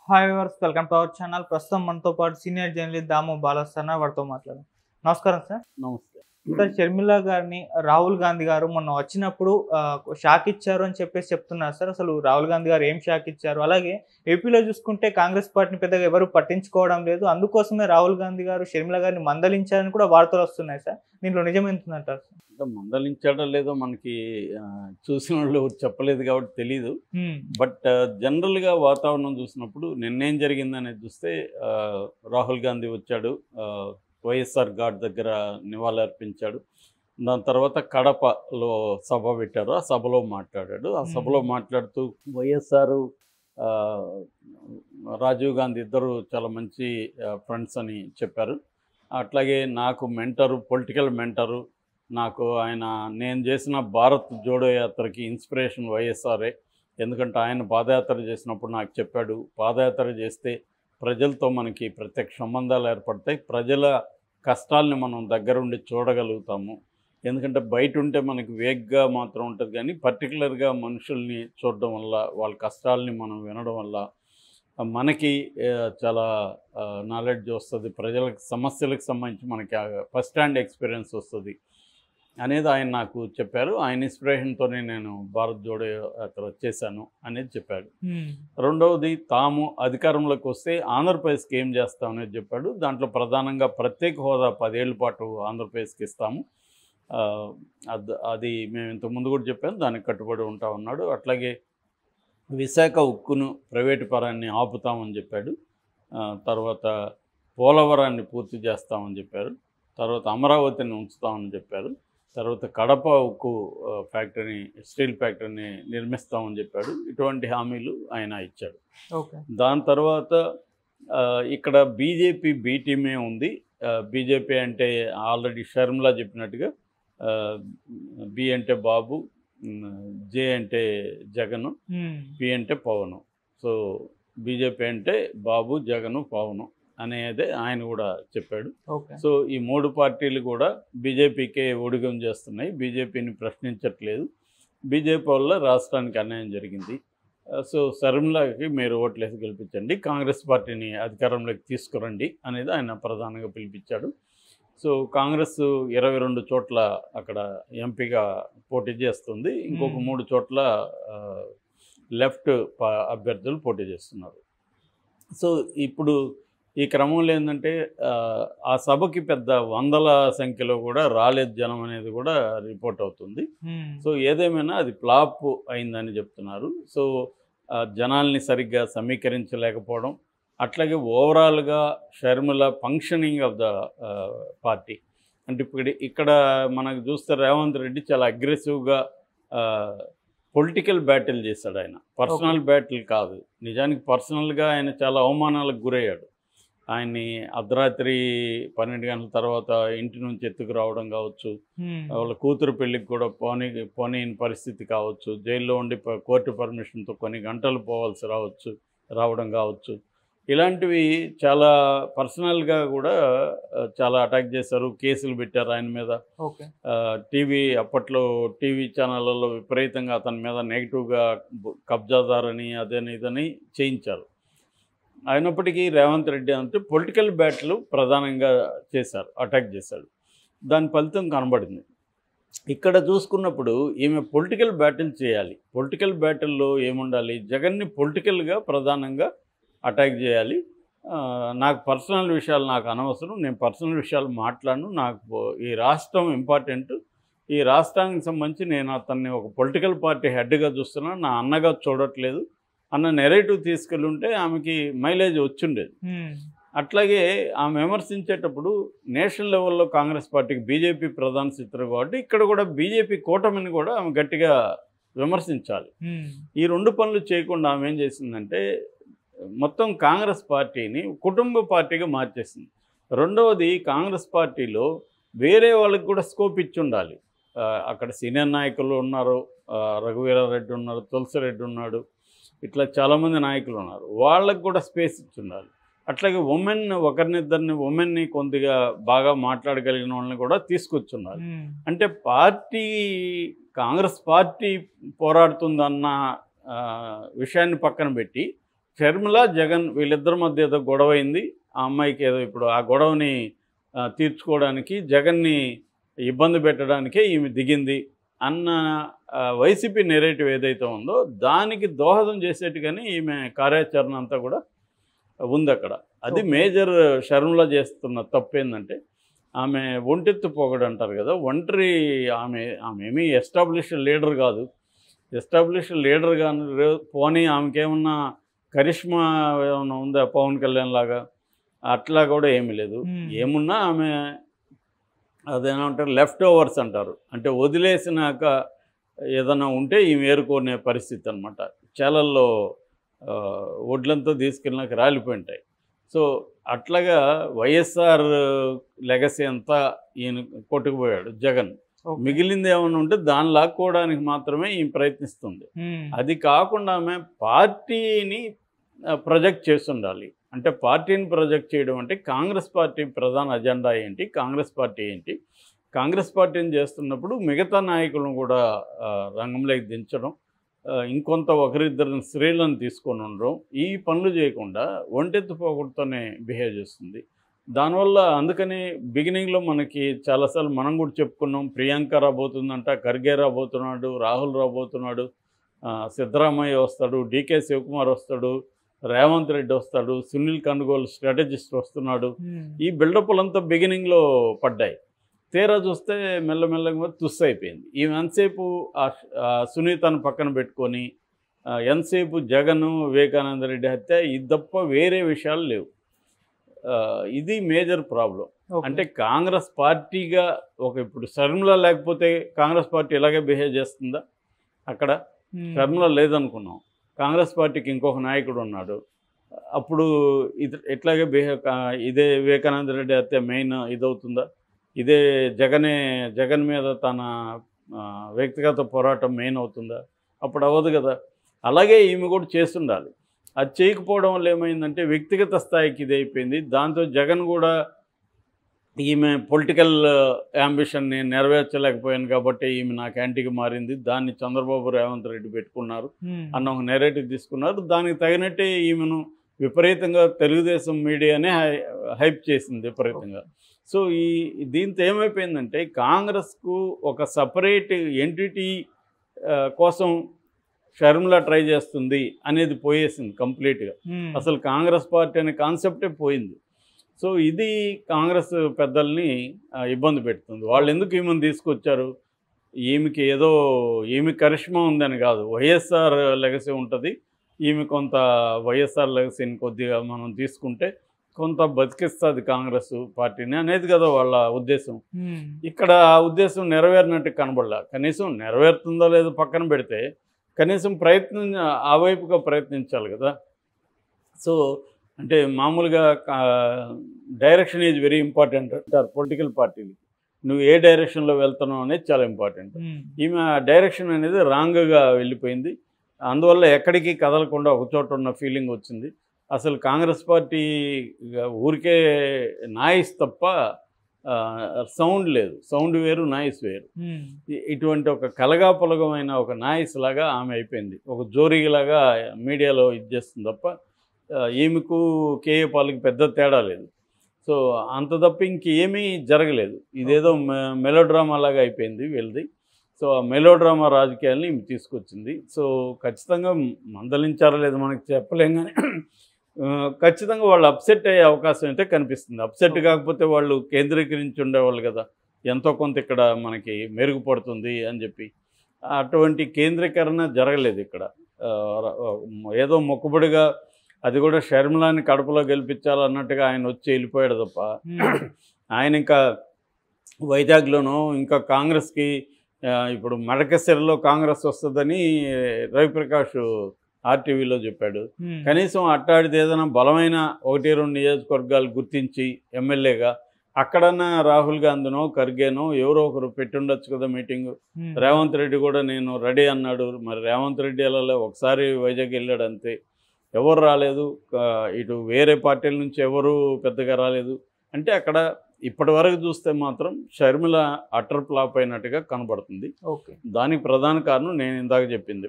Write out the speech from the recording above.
Hi viewers, welcome to our channel. ప్రస్తుతం మనతో పాటు సీనియర్ జర్నలిస్ట్ దాము బాలస్వామి వారితో మాట్లాడదాం. నమస్కారం సార్. నమస్తే. సార్, షర్మిల గారిని రాహుల్ గాంధీ గారు మొన్న వచ్చినప్పుడు షాక్ ఇచ్చారు అని చెప్పేసి చెప్తున్నారు సార్. అసలు రాహుల్ గాంధీ గారు ఏం షాక్ ఇచ్చారు? అలాగే ఏపీలో చూసుకుంటే కాంగ్రెస్ పార్టీని పెద్దగా ఎవరు పట్టించుకోవడం లేదు. అందుకోసమే రాహుల్ గాంధీ గారు షర్మిల గారిని మందలించారని కూడా వార్తలు వస్తున్నాయి సార్. దీంట్లో నిజం ఎంతుందంటారు సార్? అంటే మందలించాడో లేదో మనకి చూసిన వాళ్ళు చెప్పలేదు కాబట్టి తెలీదు. బట్ జనరల్గా వాతావరణం చూసినప్పుడు నిన్నేం జరిగిందనేది చూస్తే రాహుల్ గాంధీ వచ్చాడు, వైఎస్ఆర్ ఘాట్ దగ్గర నివాళులు అర్పించాడు. దాని తర్వాత కడపలో సభ పెట్టారు, ఆ సభలో మాట్లాడాడు. ఆ సభలో మాట్లాడుతూ వైఎస్ఆర్ రాజీవ్ గాంధీ ఇద్దరు చాలా మంచి ఫ్రెండ్స్ అని చెప్పారు. అట్లాగే నాకు మెంటరు, పొలిటికల్ మెంటరు, నాకు ఆయన నేను చేసిన భారత్ జోడో యాత్రకి ఇన్స్పిరేషన్ వైఎస్ఆర్ఏ. ఎందుకంటే ఆయన పాదయాత్ర చేసినప్పుడు నాకు చెప్పాడు, పాదయాత్ర చేస్తే ప్రజలతో మనకి ప్రత్యక్ష సంబంధాలు ఏర్పడతాయి, ప్రజల కష్టాలని మనం దగ్గరుండి చూడగలుగుతాము. ఎందుకంటే బయట ఉంటే మనకి వేగ్గా మాత్రం ఉంటుంది, కానీ పర్టికులర్గా మనుషుల్ని చూడడం వల్ల, వాళ్ళ కష్టాలని మనం వినడం వల్ల మనకి చాలా నాలెడ్జ్ వస్తుంది, ప్రజలకు సమస్యలకు సంబంధించి మనకి ఫస్ట్ హ్యాండ్ ఎక్స్పీరియన్స్ వస్తుంది అనేది ఆయన నాకు చెప్పారు. ఆయన ఇన్స్పిరేషన్తోనే నేను భారత్ జోడో యాత్ర చేశాను అనేది చెప్పాడు. రెండవది, తాము అధికారంలోకి వస్తే ఆంధ్రప్రదేశ్కి ఏం చేస్తామనేది చెప్పాడు. దాంట్లో ప్రధానంగా ప్రత్యేక హోదా 10 ఏళ్ల పాటు ఆంధ్రప్రదేశ్కి ఇస్తాము, అది మేము ఇంతకుముందు కూడా చెప్పాను, దానికి కట్టుబడి ఉంటా ఉన్నాడు. అట్లాగే విశాఖ ఉక్కును ప్రైవేటు పరాన్ని ఆపుతామని చెప్పాడు. తర్వాత పోలవరాన్ని పూర్తి చేస్తామని చెప్పారు. తర్వాత అమరావతిని ఉంచుతామని చెప్పారు. తర్వాత కడప ఉక్కు ఫ్యాక్టరీని, స్టీల్ ఫ్యాక్టరీని నిర్మిస్తామని చెప్పాడు. ఇటువంటి హామీలు ఆయన ఇచ్చాడు. దాని తర్వాత ఇక్కడ బీజేపీ బి టీమే ఉంది. బీజేపీ అంటే ఆల్రెడీ షర్మిల చెప్పినట్టుగా బి అంటే బాబు, జే అంటే జగను, పి అంటే పవను. సో బీజేపీ అంటే బాబు, జగను, పవను అనేది ఆయన కూడా చెప్పాడు. సో ఈ 3 పార్టీలు కూడా బీజేపీకే ఒడిగం చేస్తున్నాయి, బీజేపీని ప్రశ్నించట్లేదు. బీజేపీ వల్ల రాష్ట్రానికి అన్యాయం జరిగింది. సో షర్మిలకి మీరు ఓట్లేసి గెలిపించండి, కాంగ్రెస్ పార్టీని అధికారంలోకి తీసుకురండి అనేది ఆయన ప్రధానంగా పిలిపించాడు. సో కాంగ్రెస్ 22 చోట్ల అక్కడ ఎంపీగా పోటీ చేస్తుంది, ఇంకొక 3 చోట్ల లెఫ్ట్ అభ్యర్థులు పోటీ చేస్తున్నారు. సో ఇప్పుడు ఈ క్రమంలో ఏంటంటే ఆ సభకి పెద్ద వందల సంఖ్యలో కూడా రాలేదు జనం అనేది కూడా రిపోర్ట్ అవుతుంది. సో ఏదేమైనా అది ఫ్లాప్ అయిందని చెప్తున్నారు. సో జనాల్ని సరిగ్గా సమీకరించలేకపోవడం, అట్లాగే ఓవరాల్గా Sharmila functioning of the party. అంటే ఇక్కడ మనకు చూస్తే రేవంత్ రెడ్డి చాలా అగ్రెసివ్గా పొలిటికల్ బ్యాటిల్ చేశాడు. ఆయన పర్సనల్ బ్యాటిల్ కాదు, నిజానికి పర్సనల్గా ఆయన చాలా అవమానాలకు గురయ్యాడు. ఆయన్ని అర్ధరాత్రి 12 గంటల తర్వాత ఇంటి నుంచి ఎత్తుకు రావడం కావచ్చు, వాళ్ళ కూతురు పెళ్ళికి కూడా పోనీని పరిస్థితి కావచ్చు, జైల్లో ఉండి కోర్టు పర్మిషన్తో కొన్ని గంటలు రావడం కావచ్చు, ఇలాంటివి చాలా పర్సనల్గా కూడా చాలా అటాక్ చేశారు, కేసులు పెట్టారు ఆయన మీద. అప్పట్లో టీవీ ఛానళ్ళలో విపరీతంగా అతని మీద నెగిటివ్గా కబ్జాదారని అదని ఇదని చేయించారు. అయినప్పటికీ రేవంత్ రెడ్డి అంటే పొలిటికల్ బ్యాటిల్ ప్రధానంగా చేశారు, అటాక్ చేశాడు. దాని ఫలితం కనబడింది. ఇక్కడ చూసుకున్నప్పుడు ఈమె పొలిటికల్ బ్యాటిల్ చేయాలి. పొలిటికల్ బ్యాటిల్లో ఏముండాలి? జగన్ని పొలిటికల్గా ప్రధానంగా అటాక్ చేయాలి. నాకు పర్సనల్ విషయాలు నాకు అనవసరం, నేను పర్సనల్ విషయాలు మాట్లాడను, నాకు ఈ రాష్ట్రం ఇంపార్టెంట్, ఈ రాష్ట్రానికి సంబంధించి నేను అతన్ని ఒక పొలిటికల్ పార్టీ హెడ్గా చూస్తున్నాను, నా అన్నగా చూడట్లేదు అన్న నెరేటివ్ తీసుకెళ్ళి ఉంటే ఆమెకి మైలేజ్ వచ్చిండేది. అట్లాగే ఆమె విమర్శించేటప్పుడు నేషనల్ లెవెల్లో కాంగ్రెస్ పార్టీకి బీజేపీ ప్రధాన శత్రువు కాబట్టి ఇక్కడ కూడా బీజేపీ కూటమిని కూడా ఆమె గట్టిగా విమర్శించాలి. ఈ 2 పనులు చేయకుండా ఆమె ఏం చేసిందంటే మొత్తం కాంగ్రెస్ పార్టీని కుటుంబ పార్టీగా మార్చేసింది. రెండవది, కాంగ్రెస్ పార్టీలో వేరే వాళ్ళకి కూడా స్కోప్ ఇచ్చి ఉండాలి. అక్కడ సీనియర్ నాయకులు ఉన్నారు, రఘువీరారెడ్డి ఉన్నారు, తులసిరెడ్డి ఉన్నాడు, ఇట్లా చాలామంది నాయకులు ఉన్నారు, వాళ్ళకు కూడా స్పేస్ ఇచ్చి ఉండాలి. అట్లాగే ఉమెన్ని కొద్దిగా బాగా మాట్లాడగలిగిన వాళ్ళని కూడా తీసుకొచ్చున్నారు. అంటే కాంగ్రెస్ పార్టీ పోరాడుతుందన్న విషయాన్ని పక్కన పెట్టి షర్మిల జగన్ వీళ్ళిద్దరి మధ్య ఏదో గొడవ అయింది. ఆ అమ్మాయికి ఏదో ఇప్పుడు ఆ గొడవని తీర్చుకోవడానికి జగన్ని ఇబ్బంది పెట్టడానికే ఈమె దిగింది అన్న వైసీపీ నెరేటివ్ ఏదైతే ఉందో దానికి దోహదం చేసేట్టుగానే ఈమె కార్యాచరణ అంతా కూడా ఉంది అక్కడ. అది మేజర్ షర్మిల చేస్తున్న తప్పు ఏంటంటే ఆమె ఒంటెత్తు పోగడు అంటారు కదా, ఒంటరి ఆమె ఏమీ ఎస్టాబ్లిష్డ్ లీడర్ కాదు. ఎస్టాబ్లిష్డ్ లీడర్ కానీ పోనీ ఆమెకేమన్నా కరిష్మా ఏమన్నా ఉందా పవన్ కళ్యాణ్ లాగా, అట్లా కూడా ఏమీ లేదు. ఏమున్నా ఆమె అదేమంటారు లెఫ్ట్ ఓవర్స్ అంటారు, అంటే వదిలేసినాక ఏదైనా ఉంటే ఈమె ఏరుకునే పరిస్థితి అనమాట. చేలల్లో వడ్లంతా తీసుకెళ్ళినాక రాలిపోయి ఉంటాయి. సో అట్లాగా వైఎస్ఆర్ లెగసీ అంతా ఈయన కొట్టుకుపోయాడు జగన్. మిగిలింది ఏమైనా ఉంటే దాన్ని లాక్కోవడానికి మాత్రమే ఈయన ప్రయత్నిస్తుంది. అది కాకుండా ఆమె పార్టీని ప్రొజెక్ట్ చేస్తుండాలి. అంటే పార్టీని ప్రొజెక్ట్ చేయడం అంటే కాంగ్రెస్ పార్టీ ప్రధాన అజెండా ఏంటి, కాంగ్రెస్ పార్టీ ఏంటి, కాంగ్రెస్ పార్టీని చేస్తున్నప్పుడు మిగతా నాయకులను కూడా రంగంలోకి దించడం, ఇంకొంత ఒకరిద్దరిని స్త్రీలను తీసుకొని ఉండడం, ఈ పనులు చేయకుండా ఒంటెత్తు పోగొడుతూనే బిహేవ్ చేస్తుంది. దానివల్ల అందుకని బిగినింగ్లో మనకి చాలాసార్లు మనం కూడా చెప్పుకున్నాం, ప్రియాంక రాబోతుందంట, ఖర్గే రాబోతున్నాడు, రాహుల్ రాబోతున్నాడు, సిద్ధరామయ్య వస్తాడు, డీకే శివకుమార్ వస్తాడు, రేవంత్ రెడ్డి వస్తాడు, సునీల్ కనుగోలు స్ట్రాటజిస్ట్ వస్తున్నాడు. ఈ బిల్డప్లంతా బిగినింగ్లో పడ్డాయి. తీరా చూస్తే మెల్లమెల్లగా తుస్సు అయిపోయింది. ఈమె ఎంతసేపు సునీతను పక్కన పెట్టుకొని ఎంతసేపు జగన్ వివేకానంద రెడ్డి హత్య ఇది తప్ప వేరే విషయాలు లేవు. ఇది మేజర్ ప్రాబ్లం. అంటే కాంగ్రెస్ పార్టీగా ఇప్పుడు షర్మిల లేకపోతే కాంగ్రెస్ పార్టీ ఇలాగే బిహేవ్ చేస్తుందా? అక్కడ షర్మిల లేదనుకున్నాం, కాంగ్రెస్ పార్టీకి ఇంకొక నాయకుడు ఉన్నాడు, అప్పుడు ఇది ఎట్లాగే ఇదే వివేకానంద రెడ్డి హత్య మెయిన్ ఇదవుతుందా? ఇదే జగన్ మీద తన వ్యక్తిగత పోరాటం మెయిన్ అవుతుందా? అప్పుడు అవ్వదు కదా. అలాగే ఈమె కూడా చేస్తుండాలి. అది చేయకపోవడం వల్ల ఏమైందంటే వ్యక్తిగత స్థాయికి ఇది అయిపోయింది. దాంతో జగన్ కూడా ఈమె పొలిటికల్ యాంబిషన్ని నెరవేర్చలేకపోయాను కాబట్టి ఈమె నాకు యాంటీకి మారింది, దాన్ని చంద్రబాబు రేవంత్ రెడ్డి పెట్టుకున్నారు అన్న ఒక నెరేటివ్ తీసుకున్నారు. దానికి తగినట్టే ఈమెను విపరీతంగా తెలుగుదేశం మీడియానే హైప్ చేసింది విపరీతంగా. సో దీంతో ఏమైపోయిందంటే కాంగ్రెస్కు ఒక సపరేట్ ఎంటిటీ కోసం షర్మిల ట్రై చేస్తుంది అనేది పోయేసింది కంప్లీట్గా. అసలు కాంగ్రెస్ పార్టీ అనే కాన్సెప్టే పోయింది. సో ఇది కాంగ్రెస్ పెద్దల్ని ఇబ్బంది పెడుతుంది. వాళ్ళు ఎందుకు ఈమెను తీసుకొచ్చారు? ఈమె కరిష్మా ఉందని కాదు, వైఎస్ఆర్ లెగసీ ఉంటుంది, ఈమె కొంత వైఎస్ఆర్ లెగసీని కొద్దిగా మనం తీసుకుంటే కొంత బతికిస్తుంది కాంగ్రెస్ పార్టీని అనేది కదా వాళ్ళ ఉద్దేశం. ఇక్కడ ఆ ఉద్దేశం నెరవేరినట్టు కనబడలా. కనీసం నెరవేరుతుందో లేదో పక్కన పెడితే కనీసం ఆ వైపుగా ప్రయత్నించాలి కదా. సో అంటే మామూలుగా డైరెక్షన్ ఈజ్ వెరీ ఇంపార్టెంట్ అంటారు పొలిటికల్ పార్టీలు. నువ్వు ఏ డైరెక్షన్లో వెళ్తున్నావు అనేది చాలా ఇంపార్టెంట్. ఈమె డైరెక్షన్ అనేది రాంగ్గా వెళ్ళిపోయింది. అందువల్ల ఎక్కడికి కదలకుండా ఒకచోట ఉన్న ఫీలింగ్ వచ్చింది. అసలు కాంగ్రెస్ పార్టీ ఊరికే నాయిస్ తప్ప సౌండ్ లేదు. సౌండ్ వేరు, నాయిస్ వేరు. ఇటువంటి ఒక కలగాపలగమైన ఒక నాయిస్ లాగా ఆమె అయిపోయింది. ఒక జోరీలాగా మీడియాలో ఇది చేస్తుంది తప్ప ఈమెకు కేఏ పాల్కి పెద్ద తేడా లేదు. సో అంత తప్ప ఇంకేమీ జరగలేదు. ఇదేదో మెలోడ్రామా లాగా అయిపోయింది వీళ్ళది. సో ఆ మెలోడ్రామా రాజకీయాల్ని ఈమె తీసుకొచ్చింది. సో ఖచ్చితంగా మందలించారో లేదో మనకి చెప్పలేం, కానీ ఖచ్చితంగా వాళ్ళు అప్సెట్ అయ్యే అవకాశం అయితే కనిపిస్తుంది. అప్సెట్ కాకపోతే వాళ్ళు కేంద్రీకరించి ఉండేవాళ్ళు కదా, ఎంతో కొంత ఇక్కడ మనకి మెరుగుపడుతుంది అని చెప్పి. అటువంటి కేంద్రీకరణ జరగలేదు ఇక్కడ. ఏదో మొక్కుబడిగా అది కూడా షర్మిలాని కడపలో గెలిపించాలన్నట్టుగా ఆయన వచ్చి వెళ్ళిపోయాడు తప్ప ఆయన ఇంకా వైజాగ్లోనూ ఇంకా కాంగ్రెస్కి ఇప్పుడు మడకసిరలో కాంగ్రెస్ వస్తుందని రవిప్రకాష్ ఆర్టీవీలో చెప్పాడు. కనీసం అట్టాడితే ఏదైనా బలమైన 1-2 నియోజకవర్గాలు గుర్తించి ఎమ్మెల్యేగా అక్కడన్నా రాహుల్ గాంధీనో ఖర్గేనో ఎవరో ఒకరు పెట్టుండొచ్చు కదా మీటింగు. రేవంత్ రెడ్డి కూడా నేను రెడీ అన్నాడు. మరి రేవంత్ రెడ్డి వెళ్ళలే, ఒకసారి వైజాగ్ వెళ్ళాడు అంతే. ఎవరు రాలేదు, ఇటు వేరే పార్టీల నుంచి ఎవరు పెద్దగా రాలేదు. అంటే అక్కడ ఇప్పటి వరకు చూస్తే మాత్రం షర్మిల అటర్ ఫ్లాప్ అయినట్టుగా కనబడుతుంది. దానికి ప్రధాన కారణం నేను ఇందాక చెప్పింది,